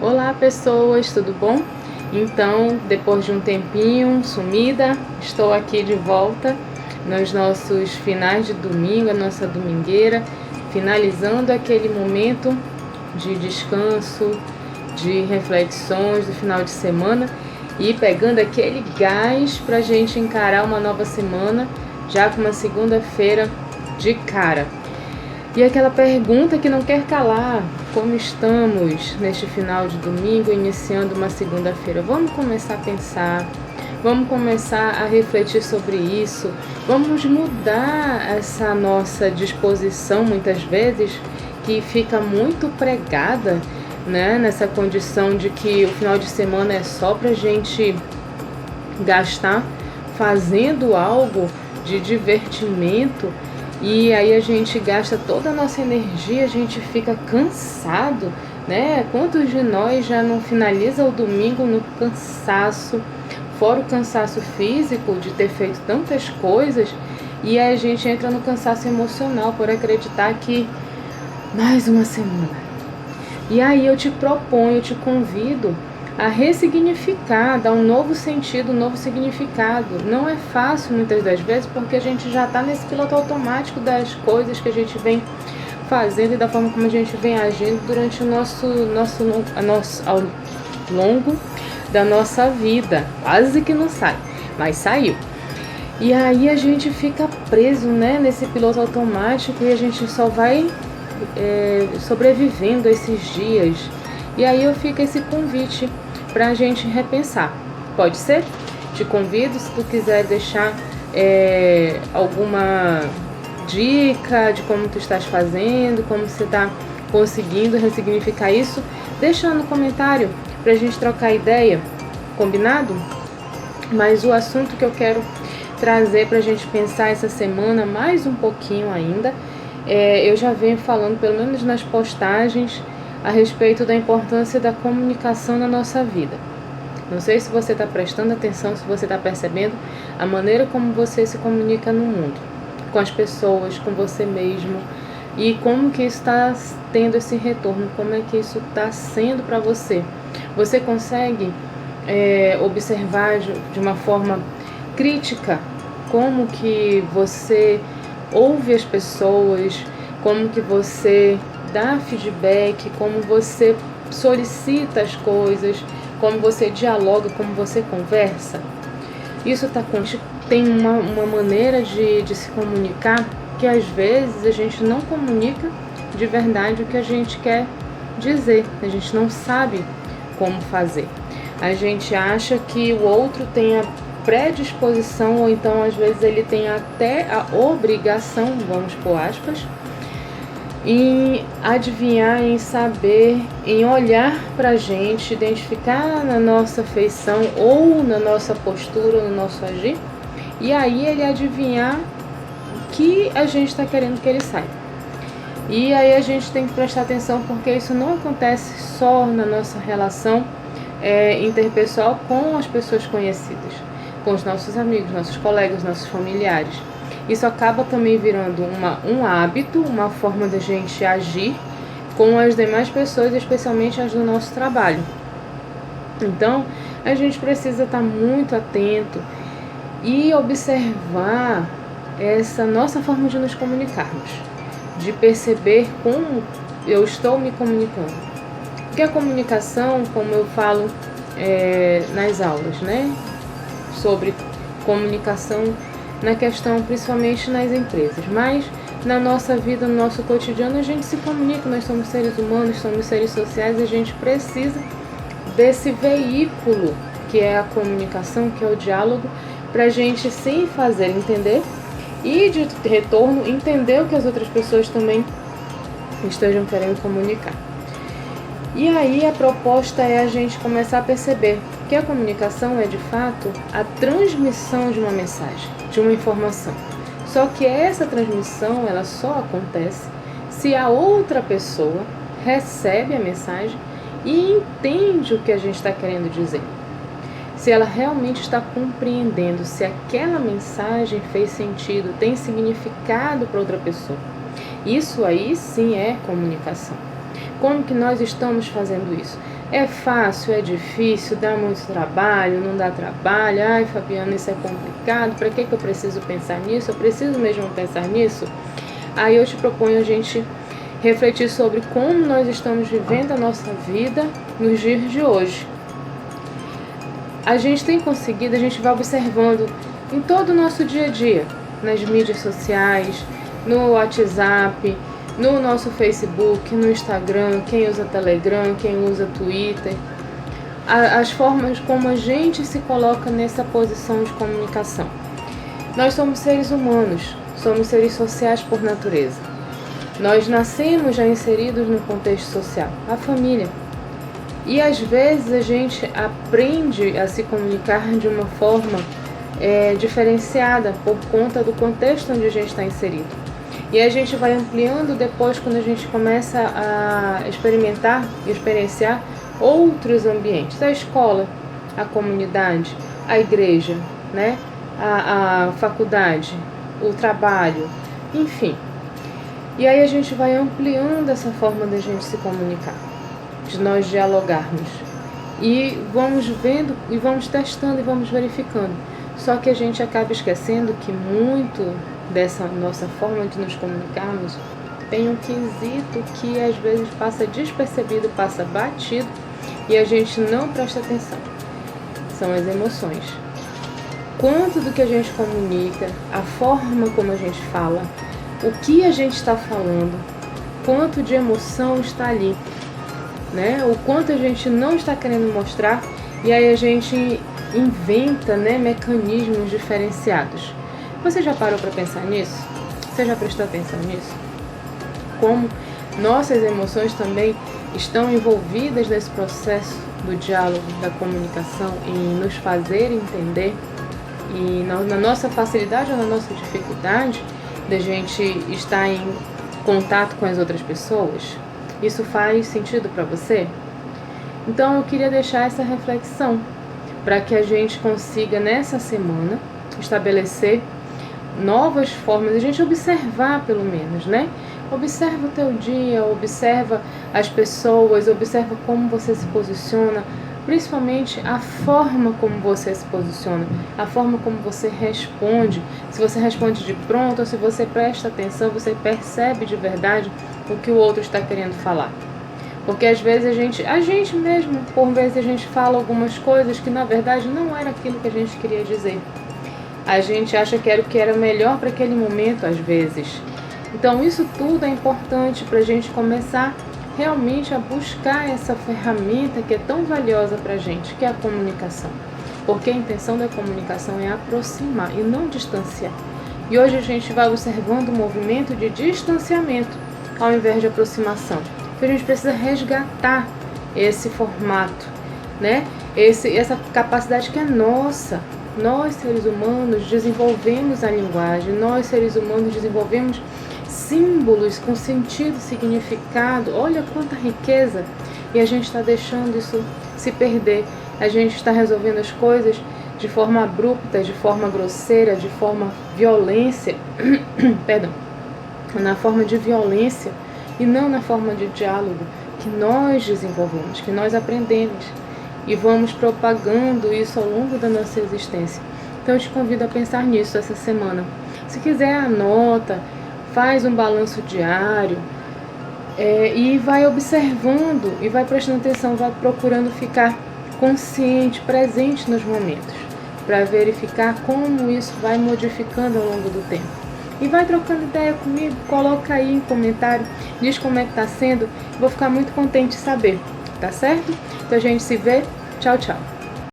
Olá pessoas, tudo bom? Então, depois de um tempinho sumida, estou aqui de volta nos nossos finais de domingo, a nossa domingueira, finalizando aquele momento de descanso, de reflexões do final de semana e pegando aquele gás para a gente encarar uma nova semana, já com uma segunda-feira de cara. E aquela pergunta que não quer calar: como estamos neste final de domingo, iniciando uma segunda-feira? Vamos começar a pensar, vamos começar a refletir sobre isso, vamos mudar essa nossa disposição, muitas vezes, que fica muito pregada, né, nessa condição de que o final de semana é só pra gente gastar fazendo algo de divertimento. E aí a gente gasta toda a nossa energia, a gente fica cansado, né? Quantos de nós já não finaliza o domingo no cansaço, fora o cansaço físico de ter feito tantas coisas, e aí a gente entra no cansaço emocional por acreditar que mais uma semana. E aí eu te proponho, eu te convido a ressignificar, dar um novo sentido, um novo significado. Não é fácil muitas das vezes porque a gente já está nesse piloto automático das coisas que a gente vem fazendo e da forma como a gente vem agindo durante o ao longo da nossa vida. Quase que não sai, mas saiu. E aí a gente fica preso, né, nesse piloto automático e a gente só vai sobrevivendo esses dias. E aí eu fico esse convite para a gente repensar. Pode ser? Te convido, se tu quiser deixar alguma dica de como tu estás fazendo, como você está conseguindo ressignificar isso, deixa no comentário para a gente trocar ideia, combinado? Mas o assunto que eu quero trazer para a gente pensar essa semana mais um pouquinho ainda, eu já venho falando, pelo menos nas postagens, a respeito da importância da comunicação na nossa vida. Não sei se você está prestando atenção, se você está percebendo a maneira como você se comunica no mundo, com as pessoas, com você mesmo, e como que isso está tendo esse retorno, como é que isso está sendo para você. Você consegue observar de uma forma crítica como que você ouve as pessoas, como que você dá feedback, como você solicita as coisas, como você dialoga, como você conversa. Isso tem uma maneira de se comunicar que às vezes a gente não comunica de verdade o que a gente quer dizer, a gente não sabe como fazer. A gente acha que o outro tem a predisposição, ou então às vezes ele tem até a obrigação, vamos por aspas, em adivinhar, em saber, em olhar pra gente, identificar na nossa feição ou na nossa postura, no nosso agir, e aí ele adivinhar o que a gente está querendo que ele saiba. E aí a gente tem que prestar atenção, porque isso não acontece só na nossa relação interpessoal com as pessoas conhecidas, com os nossos amigos, nossos colegas, nossos familiares. Isso acaba também virando um hábito, uma forma da gente agir com as demais pessoas, especialmente as do nosso trabalho. Então, a gente precisa estar muito atento e observar essa nossa forma de nos comunicarmos, de perceber como eu estou me comunicando. Porque a comunicação, como eu falo nas aulas, né, sobre comunicação na questão, principalmente nas empresas, mas na nossa vida, no nosso cotidiano, a gente se comunica, nós somos seres humanos, somos seres sociais, a gente precisa desse veículo que é a comunicação, que é o diálogo, para a gente se fazer entender e, de retorno, entender o que as outras pessoas também estejam querendo comunicar. E aí a proposta é a gente começar a perceber que a comunicação é de fato a transmissão de uma mensagem, de uma informação. Só que essa transmissão ela só acontece se a outra pessoa recebe a mensagem e entende o que a gente está querendo dizer. Se ela realmente está compreendendo, se aquela mensagem fez sentido, tem significado para outra pessoa. Isso aí sim é comunicação. como que nós estamos fazendo isso. É fácil, é difícil, dá muito trabalho, não dá trabalho? Ai, Fabiana, isso é complicado, para que eu preciso pensar nisso? Eu preciso mesmo pensar nisso? Aí eu te proponho a gente refletir sobre como nós estamos vivendo a nossa vida nos dias de hoje. A gente tem conseguido, a gente vai observando em todo o nosso dia a dia, nas mídias sociais, no WhatsApp, no nosso Facebook, no Instagram, quem usa Telegram, quem usa Twitter, as formas como a gente se coloca nessa posição de comunicação. Nós somos seres humanos, somos seres sociais por natureza. Nós nascemos já inseridos no contexto social, a família. E às vezes a gente aprende a se comunicar de uma forma diferenciada por conta do contexto onde a gente está inserido. E a gente vai ampliando depois quando a gente começa a experimentar e experienciar outros ambientes. A escola, a comunidade, a igreja, né? a faculdade, o trabalho, enfim. E aí a gente vai ampliando essa forma da gente se comunicar, de nós dialogarmos. E vamos vendo, e vamos testando, e vamos verificando. Só que a gente acaba esquecendo que muito dessa nossa forma de nos comunicarmos tem um quesito que às vezes passa despercebido, passa batido e a gente não presta atenção. São as emoções. Quanto do que a gente comunica, a forma como a gente fala, o que a gente está falando, quanto de emoção está ali, né? O quanto a gente não está querendo mostrar e aí a gente inventa, né, mecanismos diferenciados. Você já parou para pensar nisso? Você já prestou atenção nisso? Como nossas emoções também estão envolvidas nesse processo do diálogo, da comunicação, em nos fazer entender e na nossa facilidade ou na nossa dificuldade de a gente estar em contato com as outras pessoas? Isso faz sentido para você? Então eu queria deixar essa reflexão para que a gente consiga nessa semana estabelecer novas formas, a gente observar pelo menos, né? Observa o teu dia, observa as pessoas, observa como você se posiciona, principalmente a forma como você se posiciona, a forma como você responde, se você responde de pronto ou se você presta atenção, você percebe de verdade o que o outro está querendo falar. Porque às vezes a gente mesmo, por vezes a gente fala algumas coisas que na verdade não era aquilo que a gente queria dizer. A gente acha que era o que era melhor para aquele momento às vezes. Então isso tudo é importante para a gente começar realmente a buscar essa ferramenta que é tão valiosa para a gente, que é a comunicação. Porque a intenção da comunicação é aproximar e não distanciar. E hoje a gente vai observando um movimento de distanciamento ao invés de aproximação. Que a gente precisa resgatar esse formato, né? Essa capacidade que é nossa. Nós, seres humanos, desenvolvemos a linguagem, nós, seres humanos, desenvolvemos símbolos com sentido, significado. Olha quanta riqueza! E a gente está deixando isso se perder. A gente está resolvendo as coisas de forma abrupta, de forma grosseira, de forma violência, perdão, na forma de violência e não na forma de diálogo que nós desenvolvemos, que nós aprendemos. E vamos propagando isso ao longo da nossa existência. Então eu te convido a pensar nisso essa semana. Se quiser, anota, faz um balanço diário e vai observando e vai prestando atenção, vai procurando ficar consciente, presente nos momentos, para verificar como isso vai modificando ao longo do tempo. E vai trocando ideia comigo, coloca aí em comentário, diz como é que tá sendo, vou ficar muito contente de saber, tá certo? Então a gente se vê, tchau, tchau.